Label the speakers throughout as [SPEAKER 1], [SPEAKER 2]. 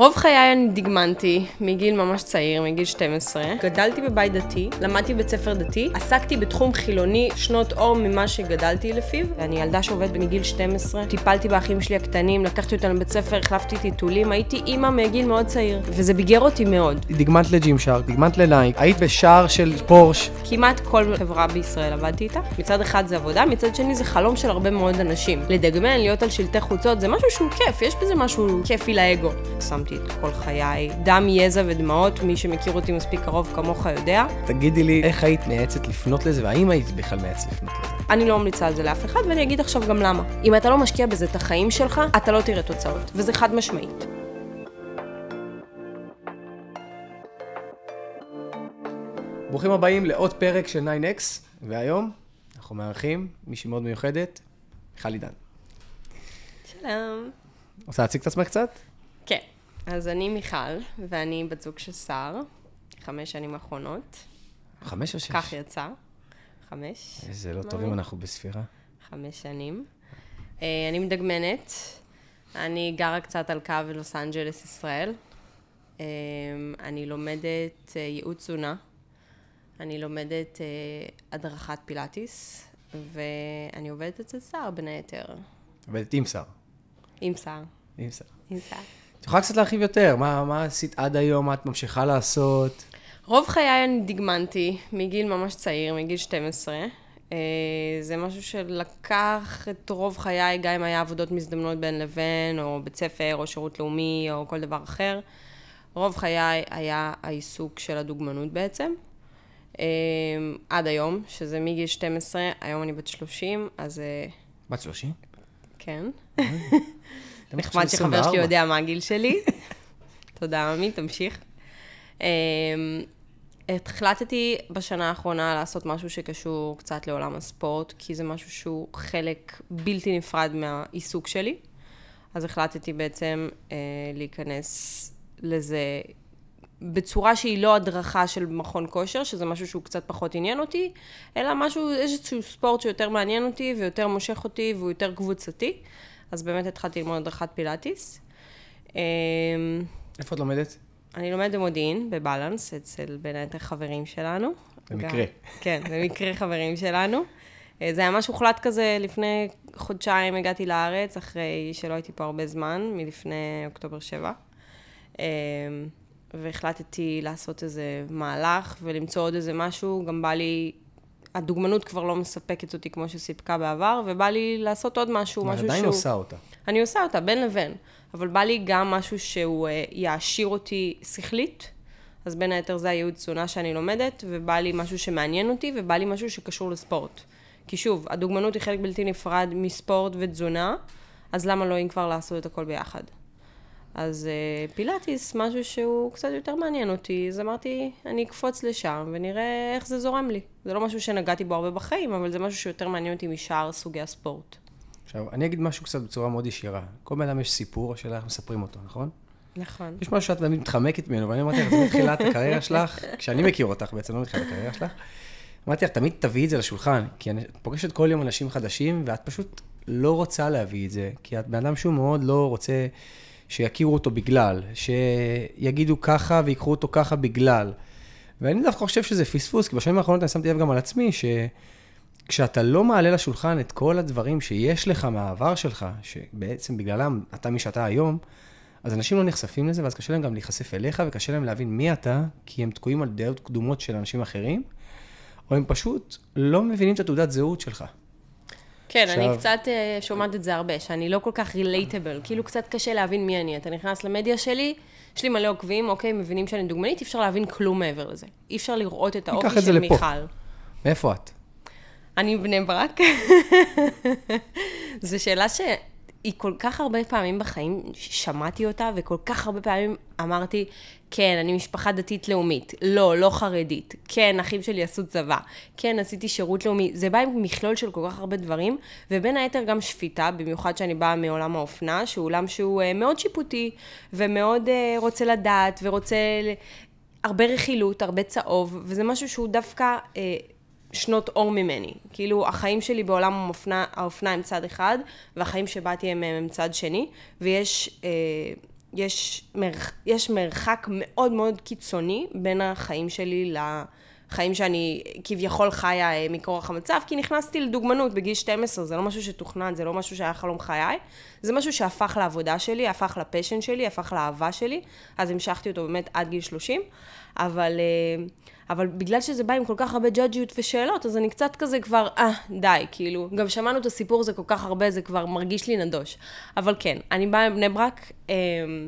[SPEAKER 1] רוב חיי אני דגמנתי מגיל ממש צעיר, מגיל 12. גדלתי בבית דתי, למדתי בית ספר דתי, עסקתי בתחום חילוני שנות אור ממה שגדלתי לפיו. אני ילדה שעובדת מגיל 12, טיפלתי באחים שלי הקטנים, לקחתי אותם לבית ספר, החלפתי טיטולים, הייתי אימא מגיל מאוד צעיר, וזה ביגר אותי מאוד.
[SPEAKER 2] דגמנת לג'ים שרק, דגמנת לנייק, היית בשער של פורש.
[SPEAKER 1] כמעט כל חברה בישראל עבדתי איתה. מצד אחד זה עבודה, מצד שני זה חלום של הרבה מאוד אנשים. לדגמן, להיות על שלטי חוצות, זה משהו שהוא כיף, יש בזה משהו כיפי לאגו. שמתי את כל חיי, דם, יזע ודמעות, מי שמכיר אותי מספיק קרוב כמוך יודע.
[SPEAKER 2] תגידי לי, איך היית מייעצת לפנות לזה, והאם היית בכלל מייעצת לפנות לזה?
[SPEAKER 1] אני לא ממליצה על זה לאף אחד, ואני אגיד עכשיו גם למה. אם אתה לא משקיע בזה את החיים שלך, אתה לא תראה תוצאות, וזה חד משמעית.
[SPEAKER 2] ברוכים הבאים לעוד פרק של 9X, והיום אנחנו מארחים מישהי מאוד מיוחדת, מיכל עידן.
[SPEAKER 1] שלום.
[SPEAKER 2] רוצה להציג את עצמך קצת?
[SPEAKER 1] כן, אז אני מיכל, ואני בת זוג של שר, 5 שנים האחרונות.
[SPEAKER 2] 5 או 6?
[SPEAKER 1] כך יצא, 5.
[SPEAKER 2] זה לא טוב אם אנחנו בספירה.
[SPEAKER 1] 5 שנים. אני מדגמנת, אני גרה קצת על קו לוס אנג'לס, ישראל. אני לומדת ייעוץ תזונה, אני לומדת הדרכת פילאטיס, ואני עובדת אצל שר בין היתר.
[SPEAKER 2] עובדת עם שר.
[SPEAKER 1] עם שר.
[SPEAKER 2] עם שר.
[SPEAKER 1] עם שר.
[SPEAKER 2] את יכולה קצת להרחיב יותר, מה עשית עד היום, מה את ממשיכה לעשות?
[SPEAKER 1] רוב חיי אני דגמנתי מגיל ממש צעיר, מגיל 12. זה משהו שלקח את רוב חיי, גם אם היה עבודות מזדמנות בין לבין, או בית ספר, או שירות לאומי, או כל דבר אחר. רוב חיי היה העיסוק של הדוגמנות בעצם. עד היום, שזה מגיל 12, היום אני בת 30, אז...
[SPEAKER 2] בת 30?
[SPEAKER 1] כן. נחמד שחבר שלי יודע מה הגיל שלי. תודה, ממי, תמשיך. החלטתי בשנה האחרונה לעשות משהו שקשור קצת לעולם הספורט, כי זה משהו שהוא חלק בלתי נפרד מהעיסוק שלי. אז החלטתי בעצם להיכנס לזה בצורה שהיא לא הדרכה של מכון כושר, שזה משהו שהוא קצת פחות עניין אותי, אלא משהו, איזשהו ספורט שיותר מעניין אותי ויותר מושך אותי והוא יותר קבוצתי. אז באמת התחלתי ללמוד הדרכת פילאטיס.
[SPEAKER 2] איפה את לומדת?
[SPEAKER 1] אני לומדת במודיעין, בבלנס, אצל בין היתר חברים שלנו.
[SPEAKER 2] במקרה.
[SPEAKER 1] כן, במקרה חברים שלנו. זה היה משהו הוחלט כזה, לפני חודשיים הגעתי לארץ, אחרי שלא הייתי פה הרבה זמן, מלפני אוקטובר 7. והחלטתי לעשות איזה מהלך ולמצוא עוד איזה משהו, גם בא לי, הדוגמנות כבר לא מספקת אותי כמו שסיפקה בעבר, ובא לי לעשות עוד משהו, משהו שהוא...
[SPEAKER 2] עדיין עושה אותה.
[SPEAKER 1] אני עושה אותה, בין לבין, אבל בא לי גם משהו שהוא יעשיר אותי שכלית, אז בין היתר זה הייעוץ תזונה שאני לומדת, ובא לי משהו שמעניין אותי, ובא לי משהו שקשור לספורט. כי שוב, הדוגמנות היא חלק בלתי נפרד מספורט ותזונה, אז למה לא אם כבר לעשות את הכל ביחד? אז פילאטיס, משהו שהוא קצת יותר מעניין אותי, אז אמרתי, אני אקפוץ לשם ונראה איך זה זורם לי. זה לא משהו שנגעתי בו הרבה בחיים, אבל זה משהו שיותר מעניין אותי משאר סוגי הספורט.
[SPEAKER 2] עכשיו, אני אגיד משהו קצת בצורה מאוד ישירה. כל בן אדם יש סיפור השאלה איך מספרים אותו, נכון?
[SPEAKER 1] נכון.
[SPEAKER 2] יש משהו שאת תמיד מתחמקת ממנו, ואני אמרתי לך, זה מתחילת הקריירה שלך, כשאני מכיר אותך בעצם, לא מתחילת הקריירה שלך, אמרתי לך, תמיד תביאי את זה לשולחן, כי אני פוגשת כל יום אנשים חדשים, ואת פשוט לא רוצה להביא את זה, כי את בן אדם שהוא מאוד לא רוצה שיכירו אותו בגלל, שיגידו ככה ויקחו אותו ככה בגלל. ואני דווקא חושב שזה פספוס, כי בשנים האחרונות אני שמתי לב גם על עצמי, שכשאתה לא מעלה לשולחן את כל הדברים שיש לך מהעבר שלך, שבעצם בגללם אתה מי שאתה היום, אז אנשים לא נחשפים לזה, ואז קשה להם גם להיחשף אליך, וקשה להם להבין מי אתה, כי הם תקועים על דעות קדומות של אנשים אחרים, או הם פשוט לא מבינים את התעודת זהות שלך.
[SPEAKER 1] כן, אני קצת שומעת את זה הרבה, שאני לא כל כך רילייטבל, כאילו קצת קשה להבין מי אני. אתה נכנס למדיה שלי, יש לי מלא עוקבים, אוקיי, מבינים שאני דוגמנית, אי אפשר להבין כלום מעבר לזה. אי אפשר לראות את האופי של מיכל.
[SPEAKER 2] מאיפה את?
[SPEAKER 1] אני בני ברק. זו שאלה שהיא כל כך הרבה פעמים בחיים, שמעתי אותה, וכל כך הרבה פעמים אמרתי, כן, אני משפחה דתית לאומית, לא חרדית, כן, אחים שלי עשו צבא, כן, עשיתי שירות לאומי, זה בא עם מכלול של כל כך הרבה דברים, ובין היתר גם שפיטה, במיוחד שאני באה מעולם האופנה, שהוא עולם שהוא מאוד שיפוטי, ומאוד רוצה לדעת, ורוצה הרבה רכילות, הרבה צהוב, וזה משהו שהוא דווקא שנות אור ממני. כאילו, החיים שלי בעולם האופנה הם צד אחד, והחיים שבאתי הם צד שני, ויש יש מרחק מאוד מאוד קיצוני בין החיים שלי לחיים שאני כביכול חיה מכורח המצב, כי נכנסתי לדוגמנות בגיל 12, זה לא משהו שתוכנן, זה לא משהו שהיה חלום חיי, זה משהו שהפך לעבודה שלי, הפך לפשן שלי, הפך לאהבה שלי, אז המשכתי אותו באמת עד גיל 30, אבל בגלל שזה בא עם כל כך הרבה ג'אג'יות ושאלות, אז אני קצת כזה כבר, די, כאילו, גם שמענו את הסיפור הזה כל כך הרבה, זה כבר מרגיש לי נדוש. אבל כן, אני באה מבני ברק,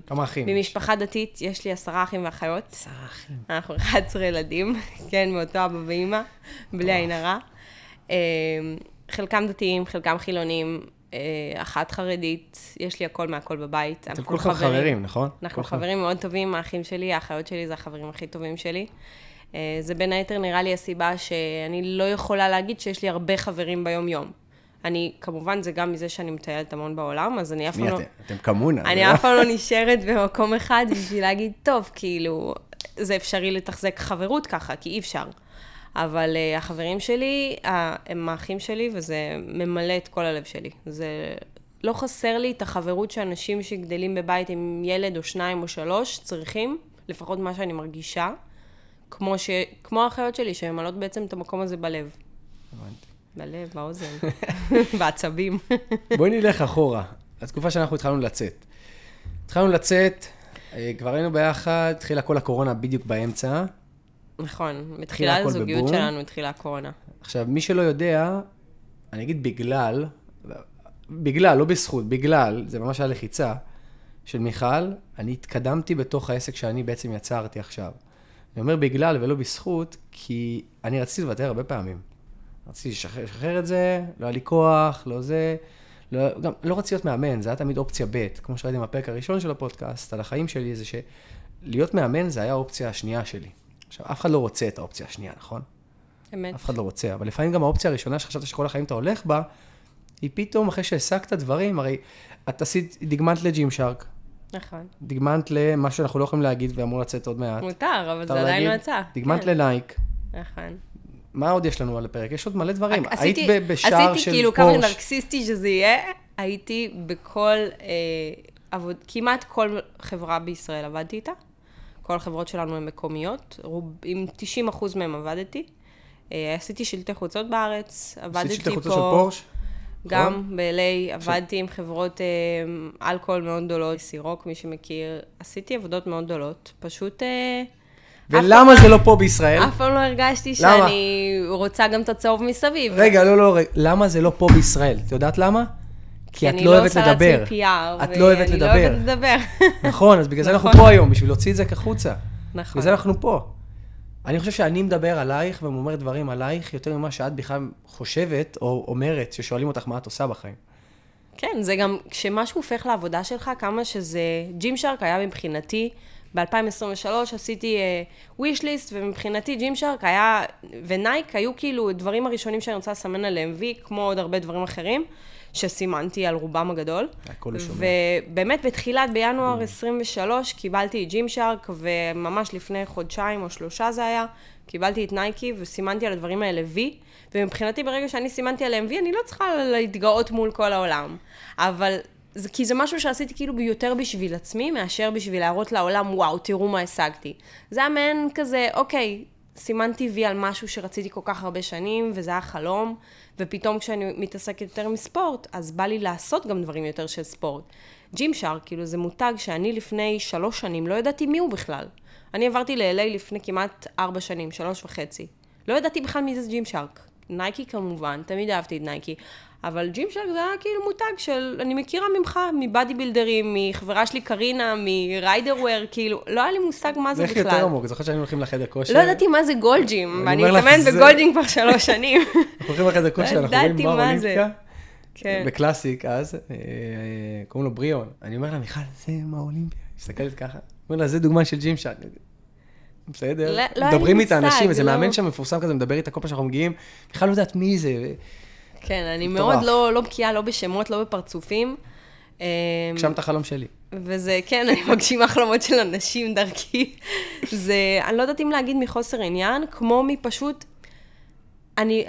[SPEAKER 2] כמה אחים?
[SPEAKER 1] ממשפחה דתית, יש לי 10 אחים ואחיות.
[SPEAKER 2] 10 אחים.
[SPEAKER 1] אנחנו 11 ילדים, כן, מאותו אבא ואמא, בלי עין הרע. חלקם דתיים, חלקם חילונים, אחת חרדית, יש לי הכל מהכל בבית.
[SPEAKER 2] אתם כולכם חברים, נכון?
[SPEAKER 1] אנחנו חברים מאוד טובים, האחים שלי, האחיות שלי זה החברים הכי טובים שלי. זה בין היתר נראה לי הסיבה שאני לא יכולה להגיד שיש לי הרבה חברים ביום יום. אני, כמובן, זה גם מזה שאני מטיילת המון בעולם, אז אני אף פעם לא...
[SPEAKER 2] אתם כמונה.
[SPEAKER 1] אני אף פעם לא נשארת במקום אחד בשביל להגיד, טוב, כאילו, זה אפשרי לתחזק חברות ככה, כי אי אפשר. אבל החברים שלי, הם האחים שלי, וזה ממלא את כל הלב שלי. זה לא חסר לי את החברות שאנשים שגדלים בבית עם ילד או 2 או 3 צריכים, לפחות מה שאני מרגישה. כמו האחיות שלי, שממלאות בעצם את המקום הזה בלב. בלב, באוזן, בעצבים.
[SPEAKER 2] בואי נלך אחורה, לתקופה שאנחנו התחלנו לצאת. התחלנו לצאת, כבר היינו ביחד, התחילה כל הקורונה בדיוק באמצע.
[SPEAKER 1] נכון, בתחילת הזוגיות שלנו התחילה הקורונה.
[SPEAKER 2] עכשיו, מי שלא יודע, אני אגיד בגלל, לא בזכות, בגלל, זה ממש היה לחיצה של מיכל, אני התקדמתי בתוך העסק שאני בעצם יצרתי עכשיו. אני אומר בגלל ולא בזכות, כי אני רציתי לוותר הרבה פעמים. רציתי לשחרר את זה, לא היה לי כוח, לא זה, גם לא רציתי להיות מאמן, זה היה תמיד אופציה ב', כמו שראיתי בפרק הראשון של הפודקאסט, על החיים שלי, זה שלהיות מאמן זה היה האופציה השנייה שלי. עכשיו, אף אחד לא רוצה את האופציה השנייה, נכון?
[SPEAKER 1] אמת.
[SPEAKER 2] אף אחד לא רוצה, אבל לפעמים גם האופציה הראשונה שחשבת שכל החיים אתה הולך בה, היא פתאום אחרי שהעסקת דברים, הרי את עשית, דגמנת לג'ים שרק.
[SPEAKER 1] נכון.
[SPEAKER 2] דגמנת למה שאנחנו לא יכולים להגיד ואמור לצאת עוד מעט.
[SPEAKER 1] מותר, אבל זה עדיין לא יצא.
[SPEAKER 2] דגמנת לנייק.
[SPEAKER 1] נכון.
[SPEAKER 2] מה עוד יש לנו על הפרק? יש עוד מלא דברים. היית בשער של
[SPEAKER 1] עשיתי כאילו כמה נרקסיסטי שזה יהיה, הייתי בכל, כמעט כל חברה בישראל עבדתי איתה. כל החברות שלנו הן מקומיות, עם 90% מהם עבדתי. עשיתי שלטי חוצות בארץ, עבדתי פה. עשיתי שלטי חוצות של פורש? גם ב-LA, עבדתי עם חברות אלכוהול מאוד גדולות, סירוק, מי שמכיר. עשיתי עבודות מאוד גדולות, פשוט...
[SPEAKER 2] ולמה זה לא פה בישראל?
[SPEAKER 1] אף פעם לא הרגשתי שאני רוצה גם את הצהוב מסביב.
[SPEAKER 2] רגע, לא, למה זה לא פה בישראל? את יודעת למה? כי את לא אוהבת לדבר.
[SPEAKER 1] אני לא עושה לעצמי PR,
[SPEAKER 2] את לא אוהבת לדבר.
[SPEAKER 1] ואני לא אוהבת לדבר.
[SPEAKER 2] נכון, אז בגלל זה אנחנו פה היום, בשביל להוציא את זה כחוצה.
[SPEAKER 1] נכון.
[SPEAKER 2] בגלל זה אנחנו פה. אני חושב שאני מדבר עלייך ואומר דברים עלייך, יותר ממה שאת בכלל חושבת או אומרת, ששואלים אותך מה את עושה בחיים.
[SPEAKER 1] כן, זה גם, כשמשהו הופך לעבודה שלך, כמה שזה, ג'ים שרק היה מבחינתי, ב-2023 עשיתי wishlist, ומבחינתי ג'ים שרק היה, ונייק היו כאילו דברים הראשונים שאני רוצה לסמן עליהם, כמו עוד הרבה דברים אחרים, שסימנתי על רובם הגדול. ובאמת בתחילת בינואר 23 קיבלתי את ג'ים שרק, וממש לפני חודשיים או 3 זה היה, קיבלתי את נייקי וסימנתי על הדברים האלה וי, ומבחינתי ברגע שאני סימנתי עליהם וי, אני לא צריכה להתגאות מול כל העולם. אבל כי זה משהו שעשיתי כאילו יותר בשביל עצמי, מאשר בשביל להראות לעולם, וואו, תראו מה השגתי. זה היה מעין כזה, אוקיי, סימנתי וי על משהו שרציתי כל כך הרבה שנים, וזה היה חלום, ופתאום כשאני מתעסקת יותר מספורט, אז בא לי לעשות גם דברים יותר של ספורט. ג'ים שרק, כאילו זה מותג שאני לפני 3 שנים לא ידעתי מי הוא בכלל. אני עברתי ל-LA לפני כמעט 4 שנים, 3.5. לא ידעתי בכלל מי זה ג'ים שרק. נייקי כמובן, תמיד אהבתי את נייקי. אבל ג'ים שרק זה היה כאילו מותג של, אני מכירה ממך, מבאדי בילדרים, מחברה שלי קרינה, מריידרוור, כאילו, לא היה לי מושג מה זה בכלל.
[SPEAKER 2] איך יותר עמוק? זוכרת שהיינו הולכים לחדר כושר?
[SPEAKER 1] לא ידעתי מה זה גולג'ים, ואני מתאמן בגולג'ים כבר 3 שנים.
[SPEAKER 2] אנחנו הולכים לחדר כושר, אנחנו רואים בר אולימפיקה, בקלאסיק אז, קוראים לו בריאון. אני אומר לה, מיכל, זה מה אולימפיה? מסתכלת ככה. אומר לה, זה דוגמה של ג'ים שרק. בסדר? מדברים איתה אנשים, איזה מאמן שם מפורסם כזה, מדבר איתה כל פעם שאנחנו מגיעים, בכלל לא יודעת מי זה.
[SPEAKER 1] כן, אני מאוד לא בקיאה, לא בשמות, לא בפרצופים.
[SPEAKER 2] הגשמת החלום שלי.
[SPEAKER 1] וזה, כן, אני מגשימה חלומות של אנשים דרכי. זה, אני לא יודעת אם להגיד מחוסר עניין, כמו מפשוט,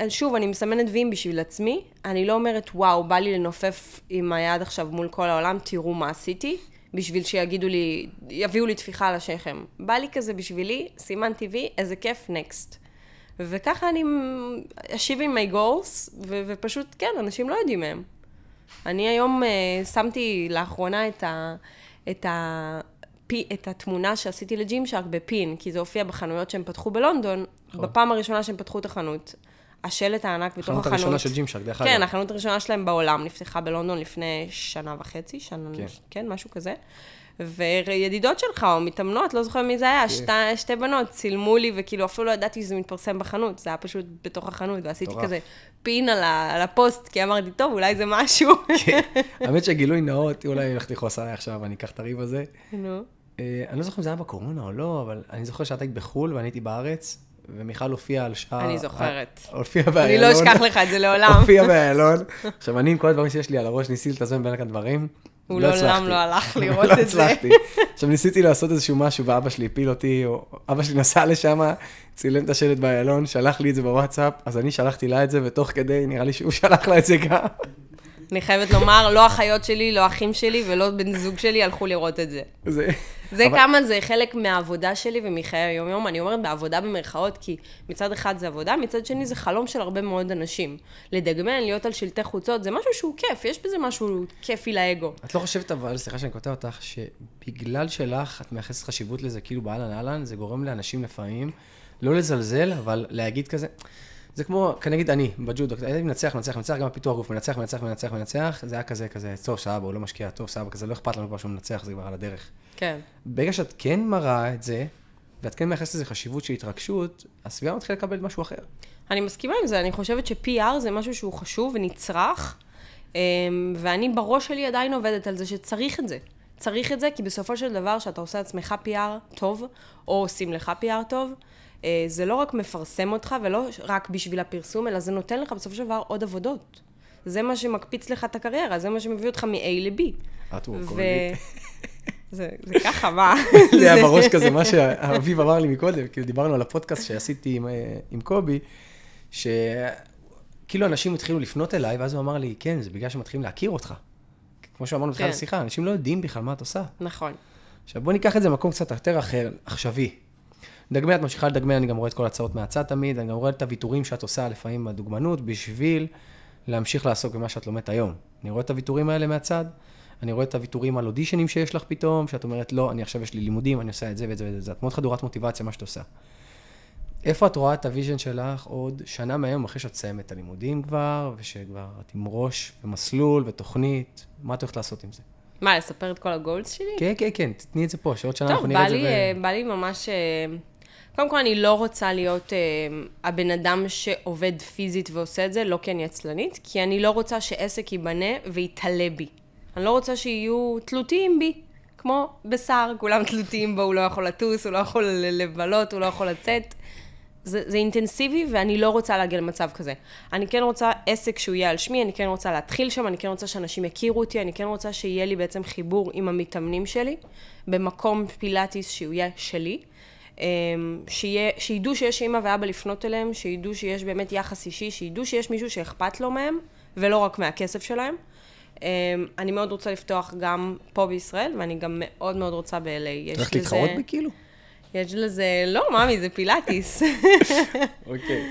[SPEAKER 1] שוב, אני מסמנת ויים בשביל עצמי, אני לא אומרת, וואו, בא לי לנופף עם היד עכשיו מול כל העולם, תראו מה עשיתי, בשביל שיגידו לי, יביאו לי תפיחה על השכם. בא לי כזה בשבילי, סימן טבעי, איזה כיף, next. וככה אני אשיב עם my goals, ופשוט, כן, אנשים לא יודעים מהם. אני היום שמתי לאחרונה את התמונה שעשיתי לג'ים שרק בפין, כי זה הופיע בחנויות שהם פתחו בלונדון, בפעם הראשונה שהם פתחו את החנות. השלט הענק בתוך החנות.
[SPEAKER 2] החנות הראשונה של ג'ים שרק, דרך אגב.
[SPEAKER 1] כן, החנות הראשונה שלהם בעולם, נפתחה בלונדון לפני 1.5 שנה, כן, משהו כזה. וידידות שלך, או מתאמנות, לא זוכר מי זה היה, שתי בנות צילמו לי, וכאילו אפילו לא ידעתי שזה מתפרסם בחנות, זה היה פשוט בתוך החנות, ועשיתי כזה פין על הפוסט, כי אמרתי, טוב, אולי זה משהו.
[SPEAKER 2] האמת שגילוי נאות, אולי הולכת לכעוס עליי עכשיו, אני אקח את הריב הזה.
[SPEAKER 1] נו.
[SPEAKER 2] אני לא זוכר אם זה היה בקורונה או לא, אבל אני זוכר שאת היית בחול, ואני הייתי בארץ, ומיכל הופיע על שעה...
[SPEAKER 1] אני זוכרת.
[SPEAKER 2] הופיע באיילון.
[SPEAKER 1] אני לא אשכח לך את זה לעולם.
[SPEAKER 2] הופיע באיילון. עכשיו, אני עם כל הדברים שיש לי על הראש, ניסיתי לתזמן בין הדברים.
[SPEAKER 1] הוא לעולם לא הלך לראות את זה.
[SPEAKER 2] לא הצלחתי. עכשיו, ניסיתי לעשות איזשהו משהו, ואבא שלי הפיל אותי, או אבא שלי נסע לשם, צילם את השלט באיילון, שלח לי את זה בוואטסאפ, אז אני שלחתי לה את זה, ותוך כדי, נראה לי שהוא שלח לה את זה גם.
[SPEAKER 1] אני חייבת לומר, לא אחיות שלי, לא אחים שלי, ולא בן זוג שלי הלכו לראות את זה. זה כמה זה חלק מהעבודה שלי ומחיי היום-יום. אני אומרת בעבודה במרכאות, כי מצד אחד זה עבודה, מצד שני זה חלום של הרבה מאוד אנשים. לדגמן, להיות על שלטי חוצות, זה משהו שהוא כיף, יש בזה משהו כיפי לאגו.
[SPEAKER 2] את לא חושבת אבל, סליחה שאני קוטע אותך, שבגלל שלך את מייחסת חשיבות לזה כאילו באלן, זה גורם לאנשים לפעמים לא לזלזל, אבל להגיד כזה, זה כמו, כנגיד אני, בג'ודו, הייתי מנצח, גם הפיתוח גוף, מנצח, זה היה כזה, טוב, סבבה, הוא לא משקיע, טוב, סבבה, כזה, לא אכפת לנו כבר שהוא מנצח, זה כבר על הדרך.
[SPEAKER 1] כן.
[SPEAKER 2] ברגע שאת כן מראה את זה, ואת כן מייחסת לזה חשיבות של התרגשות, הסביבה מתחילה לקבל משהו אחר.
[SPEAKER 1] אני מסכימה עם זה, אני חושבת ש-PR זה משהו שהוא חשוב ונצרך, ואני בראש שלי עדיין עובדת על זה שצריך את זה. צריך את זה, כי בסופו של דבר, שאתה עושה עצמך PR טוב, או עושים לך PR טוב, זה לא רק מפרסם אותך, ולא רק בשביל הפרסום, אלא זה נותן לך בסופו של דבר עוד עבודות. זה מה שמקפיץ לך את הקריירה, זה מה שמביא אותך מ-A ל-B. זה ככה, מה?
[SPEAKER 2] זה היה בראש כזה, מה שאביב אמר לי מקודם, כאילו דיברנו על הפודקאסט שעשיתי עם קובי, שכאילו אנשים התחילו לפנות אליי, ואז הוא אמר לי, כן, זה בגלל שמתחילים להכיר אותך. כמו שאמרנו בתחילת השיחה, אנשים לא יודעים בכלל מה את עושה.
[SPEAKER 1] נכון.
[SPEAKER 2] עכשיו בוא ניקח את זה למקום קצת יותר אחר, עכשווי. דגמי, את ממשיכה לדגמי, אני גם רואה את כל הצעות מהצד תמיד, אני גם רואה את הוויתורים שאת עושה לפעמים בדוגמנות, בשביל להמשיך לעסוק במה שאת לומדת היום. אני רואה את הוויתורים האלה מהצד, אני רואה את הוויתורים על אודישנים שיש לך פתאום, שאת אומרת, לא, אני עכשיו יש לי לימודים, אני עושה את זה ואת זה ואת זה. את מאוד חדורת מוטיבציה, מה שאת עושה. איפה את רואה את הוויז'ן שלך עוד שנה מהיום, אחרי שאת תסיים את הלימודים כבר, ושכבר את עם ראש ומסלול ותוכנית, מה את הולכת לעשות עם זה?
[SPEAKER 1] מה, לספר את כל הגולס שלי?
[SPEAKER 2] כן, תתני את זה פה, שעוד שנה אנחנו נראה את זה.
[SPEAKER 1] טוב, בא לי ממש... קודם כל, אני לא רוצה להיות הבן אדם שעובד פיזית ועושה את זה, לא כי אני עצלנית, כי אני לא רוצה שעסק ייבנה ויתעלה בי. אני לא רוצה שיהיו תלותיים בי, כמו בשר, כולם תלותיים בו, הוא לא יכול לטוס, הוא לא יכול לבלות, הוא לא יכול לצאת. זה אינטנסיבי, ואני לא רוצה להגיע למצב כזה. אני כן רוצה עסק שהוא יהיה על שמי, אני כן רוצה להתחיל שם, אני כן רוצה שאנשים יכירו אותי, אני כן רוצה שיהיה לי בעצם חיבור עם המתאמנים שלי, במקום פילאטיס שהוא יהיה שלי, שידעו שיש אמא ואבא לפנות אליהם, שידעו שיש באמת יחס אישי, שידעו שיש מישהו שאכפת לו מהם, ולא רק מהכסף שלהם. אני מאוד רוצה לפתוח גם פה בישראל, ואני גם מאוד מאוד רוצה ב-LA.
[SPEAKER 2] צריך להתחרות בי כאילו?
[SPEAKER 1] יש לזה, לא, ממי, זה פילאטיס.
[SPEAKER 2] אוקיי.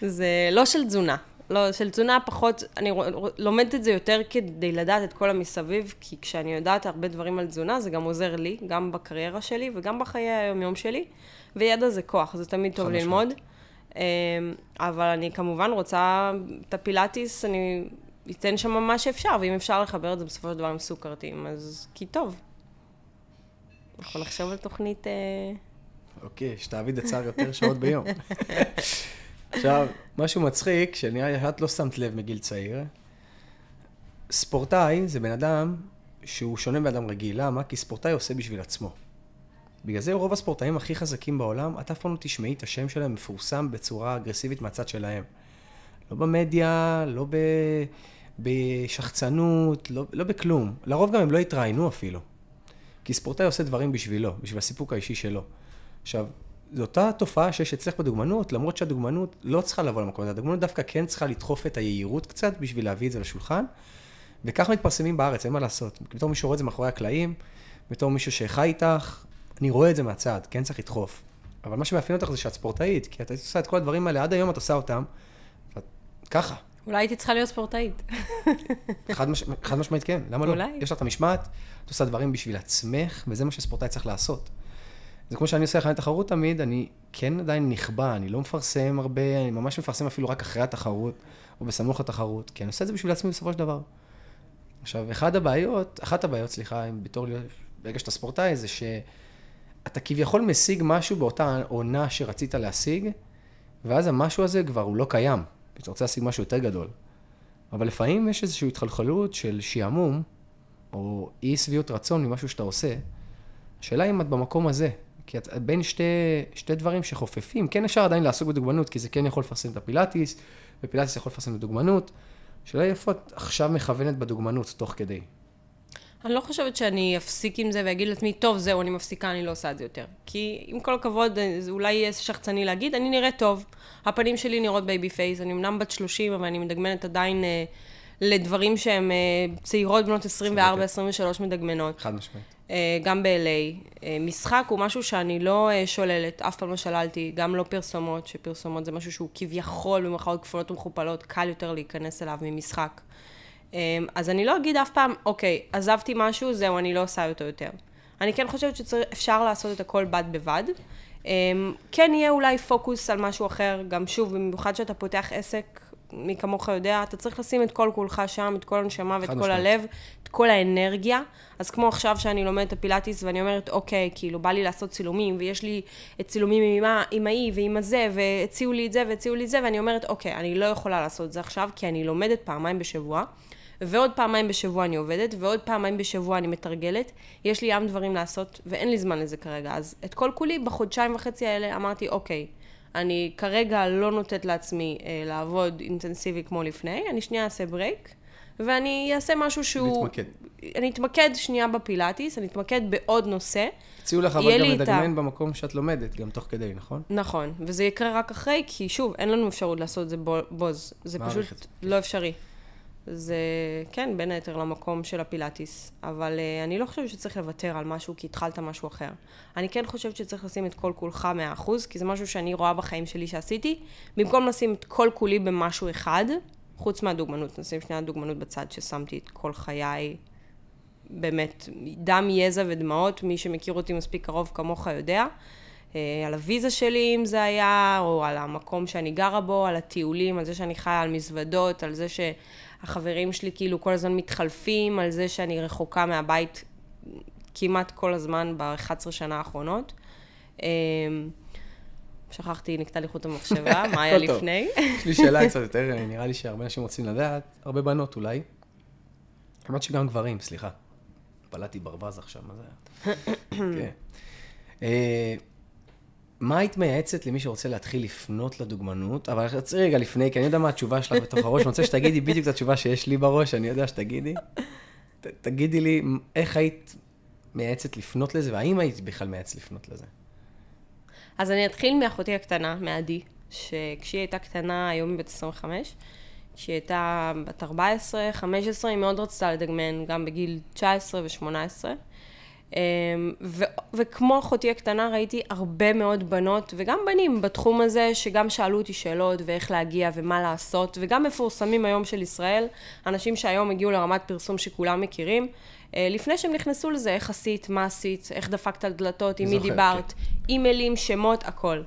[SPEAKER 1] זה לא של תזונה. לא, של תזונה פחות, אני לומדת את זה יותר כדי לדעת את כל המסביב, כי כשאני יודעת הרבה דברים על תזונה, זה גם עוזר לי, גם בקריירה שלי וגם בחיי היום-יום שלי, וידע זה כוח, זה תמיד טוב ללמוד. אבל אני כמובן רוצה את הפילאטיס, אני אתן שם מה שאפשר, ואם אפשר לחבר את זה בסופו של דבר עם סוכרתיים, אז כי טוב. אנחנו נחשוב על תוכנית...
[SPEAKER 2] אוקיי, שתעביד הצער יותר שעות ביום. עכשיו, משהו מצחיק, שנראה לי את לא שמת לב מגיל צעיר, ספורטאי זה בן אדם שהוא שונה מאדם רגיל. למה? כי ספורטאי עושה בשביל עצמו. בגלל זה רוב הספורטאים הכי חזקים בעולם, את אף פעם לא תשמעי את השם שלהם מפורסם בצורה אגרסיבית מהצד שלהם. לא במדיה, לא בשחצנות, לא בכלום. לרוב גם הם לא יתראיינו אפילו. כי ספורטאי עושה דברים בשבילו, בשביל הסיפוק האישי שלו. עכשיו, זו אותה תופעה שיש אצלך בדוגמנות, למרות שהדוגמנות לא צריכה לבוא למקום הזה. הדוגמנות דווקא כן צריכה לדחוף את היהירות קצת בשביל להביא את זה לשולחן, וכך מתפרסמים בארץ, אין מה לעשות. בתור מישהו רואה את זה מאחורי הקלעים, בתור מישהו שחי איתך, אני רואה את זה מהצד, כן צריך לדחוף. אבל מה שמאפיין אותך זה שאת ספורטאית, כי את עושה את כל הדברים האלה, עד היום את עושה אותם, ככה.
[SPEAKER 1] אולי הייתי צריכה להיות ספורטאית.
[SPEAKER 2] חד משמעית כן, למה לא?
[SPEAKER 1] אולי.
[SPEAKER 2] יש לך את המשמעת, את עושה דברים בשביל עצמך, וזה מה שספורטאי צריך לעשות. זה כמו שאני עושה אחרי תחרות תמיד, אני כן עדיין נכבה, אני לא מפרסם הרבה, אני ממש מפרסם אפילו רק אחרי התחרות, או בסמוך לתחרות, כי אני עושה את זה בשביל עצמי בסופו של דבר. עכשיו, אחת הבעיות, ברגע שאתה ספורטאי, זה שאתה כביכול משיג משהו באותה עונה שרצית להשיג, ואז המשהו הזה כבר הוא לא קיים. אתה רוצה להשיג משהו יותר גדול. אבל לפעמים יש איזושהי התחלחלות של שעמום, או אי שביעות רצון ממשהו שאתה עושה. השאלה אם את במקום הזה, כי את בין שתי דברים שחופפים, כן אפשר עדיין לעסוק בדוגמנות, כי זה כן יכול לפרסם את הפילאטיס, ופילאטיס יכול לפרסם את הדוגמנות. השאלה היא איפה את עכשיו מכוונת בדוגמנות תוך כדי.
[SPEAKER 1] אני לא חושבת שאני אפסיק עם זה ואגיד לעצמי, טוב, זהו, אני מפסיקה, אני לא עושה את זה יותר. כי עם כל הכבוד, זה אולי יהיה שחצני להגיד, אני נראית טוב. הפנים שלי נראות בייבי פייס, אני אמנם בת 30, אבל אני מדגמנת עדיין לדברים שהם צעירות בנות 24, 23 מדגמנות.
[SPEAKER 2] חד משמעית.
[SPEAKER 1] גם ב-LA. משחק הוא משהו שאני לא שוללת, אף פעם לא שללתי, גם לא פרסומות, שפרסומות זה משהו שהוא כביכול במרכאות כפולות ומכופלות, קל יותר להיכנס אליו ממשחק. אז אני לא אגיד אף פעם, אוקיי, עזבתי משהו, זהו, אני לא עושה אותו יותר. אני כן חושבת שאפשר לעשות את הכל בד בבד. כן יהיה אולי פוקוס על משהו אחר, גם שוב, במיוחד שאתה פותח עסק, מי כמוך יודע, אתה צריך לשים את כל כולך שם, את כל הנשמה ואת כל הלב, את כל האנרגיה. אז כמו עכשיו שאני לומדת את הפילאטיס ואני אומרת, אוקיי, כאילו בא לי לעשות צילומים, ויש לי את צילומים עם האי ועם הזה, והציעו לי את זה והציעו לי את זה, ואני אומרת, אוקיי, אני לא יכולה לעשות את זה עכשיו, כי אני לומדת פעמיים בשבוע, ועוד פעמיים בשבוע אני עובדת, ועוד פעמיים בשבוע אני מתרגלת. יש לי ים דברים לעשות, ואין לי זמן לזה כרגע. אז את כל כולי, בחודשיים וחצי האלה, אמרתי, אוקיי, אני כרגע לא נותנת לעצמי לעבוד אינטנסיבי כמו לפני, אני שנייה אעשה ברייק, ואני אעשה משהו שהוא...
[SPEAKER 2] להתמקד.
[SPEAKER 1] אני אתמקד שנייה בפילאטיס, אני אתמקד בעוד נושא.
[SPEAKER 2] הציעו לך אבל גם לדגמן במקום שאת לומדת, גם תוך כדי, נכון?
[SPEAKER 1] נכון, וזה יקרה רק אחרי, כי שוב, אין לנו אפשרות לעשות את זה בוז. זה פשוט לא אפשרי. זה, כן, בין היתר למקום של הפילאטיס, אבל אני לא חושבת שצריך לוותר על משהו, כי התחלת משהו אחר. אני כן חושבת שצריך לשים את כל כולך 100%, כי זה משהו שאני רואה בחיים שלי שעשיתי, במקום לשים את כל כולי במשהו אחד, חוץ מהדוגמנות, נשים שנייה דוגמנות בצד ששמתי את כל חיי, באמת, דם, יזע ודמעות, מי שמכיר אותי מספיק קרוב כמוך יודע, על הוויזה שלי אם זה היה, או על המקום שאני גרה בו, על הטיולים, על זה שאני חיה על מזוודות, על זה שהחברים שלי כאילו כל הזמן מתחלפים, על זה שאני רחוקה מהבית כמעט כל הזמן ב-11 שנה האחרונות. שכחתי, נקטע לי חוט המחשבה, מה היה לפני?
[SPEAKER 2] יש לי שאלה קצת יותר, נראה לי שהרבה אנשים רוצים לדעת, הרבה בנות אולי. כמעט שגם גברים, סליחה. בלעתי ברווז עכשיו, מה זה היה? כן. מה היית מייעצת למי שרוצה להתחיל לפנות לדוגמנות? אבל רציתי רגע לפני, כי אני יודע מה התשובה שלך בתוך הראש, אני רוצה שתגידי בדיוק את התשובה שיש לי בראש, אני יודע שתגידי. תגידי לי, איך היית מייעצת לפנות לזה, והאם היית בכלל מייעצת לפנות לזה?
[SPEAKER 1] אז אני אתחיל מאחותי הקטנה, מעדי, שכשהיא הייתה קטנה, היום היא בת 25, כשהיא הייתה בת 14, 15, היא מאוד רצתה לדגמן, גם בגיל 19 ו-18. וכמו אחותי הקטנה ראיתי הרבה מאוד בנות וגם בנים בתחום הזה שגם שאלו אותי שאלות ואיך להגיע ומה לעשות, וגם מפורסמים היום של ישראל, אנשים שהיום הגיעו לרמת פרסום שכולם מכירים, לפני שהם נכנסו לזה, איך עשית, מה עשית, איך דפקת על דלתות, עם מי דיברת, אימיילים, שמות, הכל.